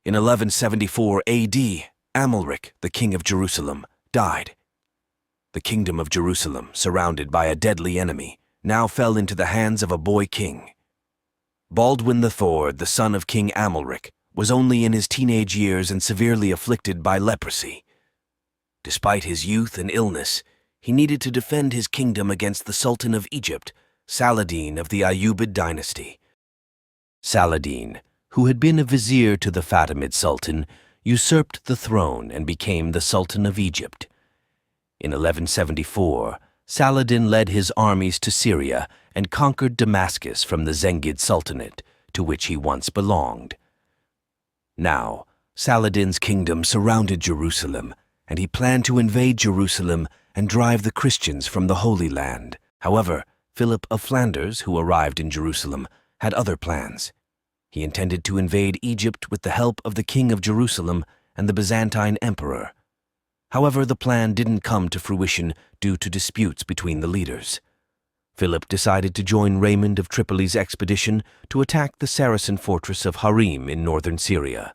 In 1174 AD, Amalric, the king of Jerusalem, died. The kingdom of Jerusalem, surrounded by a deadly enemy, now fell into the hands of a boy king. Baldwin III, the son of King Amalric, was only in his teenage years and severely afflicted by leprosy. Despite his youth and illness, he needed to defend his kingdom against the Sultan of Egypt, Saladin of the Ayyubid dynasty. Saladin, who had been a vizier to the Fatimid Sultan, usurped the throne and became the Sultan of Egypt. In 1174, Saladin led his armies to Syria and conquered Damascus from the Zengid Sultanate, to which he once belonged. Now, Saladin's kingdom surrounded Jerusalem, and he planned to invade Jerusalem and drive the Christians from the Holy Land. However, Philip of Flanders, who arrived in Jerusalem, had other plans. He intended to invade Egypt with the help of the king of Jerusalem and the Byzantine emperor. However, the plan didn't come to fruition due to disputes between the leaders. Philip decided to join Raymond of Tripoli's expedition to attack the Saracen fortress of Harim in northern Syria.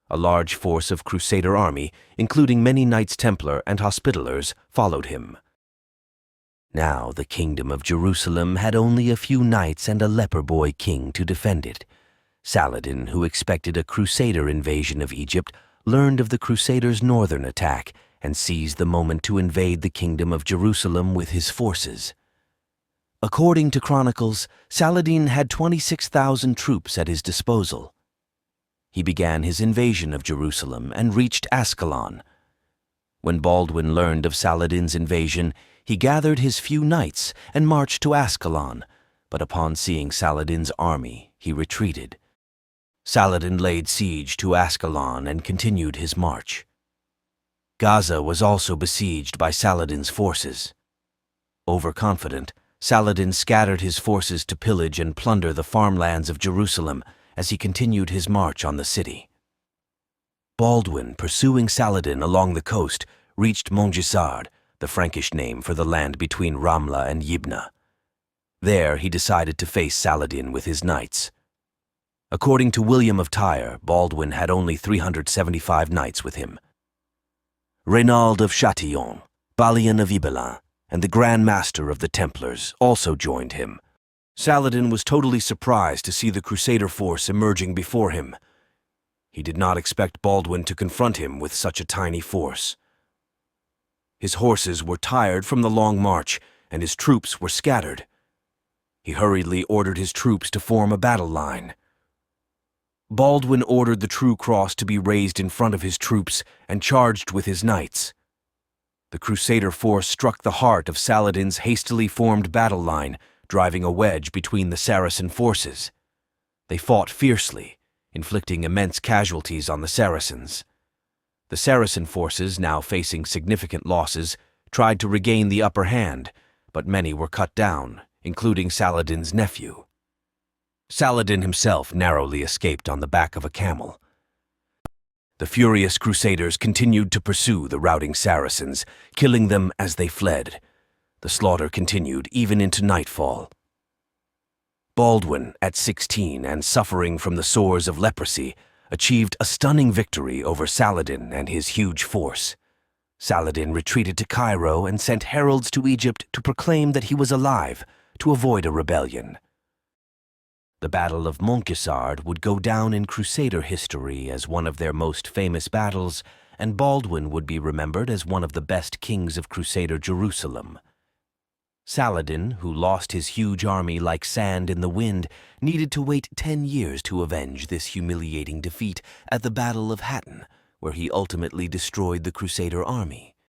A large force of Crusader army, including many Knights Templar and Hospitallers, followed him. Now the kingdom of Jerusalem had only a few knights and a leper boy king to defend it. Saladin, who expected a Crusader invasion of Egypt, learned of the Crusaders' northern attack and seized the moment to invade the kingdom of Jerusalem with his forces. According to chronicles, Saladin had 26,000 troops at his disposal. He began his invasion of Jerusalem and reached Ascalon. When Baldwin learned of Saladin's invasion, he gathered his few knights and marched to Ascalon, but upon seeing Saladin's army, he retreated. Saladin laid siege to Ascalon and continued his march. Gaza was also besieged by Saladin's forces. Overconfident, Saladin scattered his forces to pillage and plunder the farmlands of Jerusalem as he continued his march on the city. Baldwin, pursuing Saladin along the coast, reached Montgisard, the Frankish name for the land between Ramla and Yibna. There he decided to face Saladin with his knights. According to William of Tyre, Baldwin had only 375 knights with him. Reynald of Châtillon, Balian of Ibelin, and the Grand Master of the Templars also joined him. Saladin was totally surprised to see the Crusader force emerging before him. He did not expect Baldwin to confront him with such a tiny force. His horses were tired from the long march, and his troops were scattered. He hurriedly ordered his troops to form a battle line. Baldwin ordered the true cross to be raised in front of his troops and charged with his knights. The Crusader force struck the heart of Saladin's hastily formed battle line, driving a wedge between the Saracen forces. They fought fiercely, inflicting immense casualties on the Saracens. The Saracen forces, now facing significant losses, tried to regain the upper hand, but many were cut down, including Saladin's nephew. Saladin himself narrowly escaped on the back of a camel. The furious Crusaders continued to pursue the routing Saracens, killing them as they fled. The slaughter continued even into nightfall. Baldwin, at 16 and suffering from the sores of leprosy, achieved a stunning victory over Saladin and his huge force. Saladin retreated to Cairo and sent heralds to Egypt to proclaim that he was alive, to avoid a rebellion. The Battle of Montgisard would go down in Crusader history as one of their most famous battles, and Baldwin would be remembered as one of the best kings of Crusader Jerusalem. Saladin, who lost his huge army like sand in the wind, needed to wait 10 years to avenge this humiliating defeat at the Battle of Hattin, where he ultimately destroyed the Crusader army.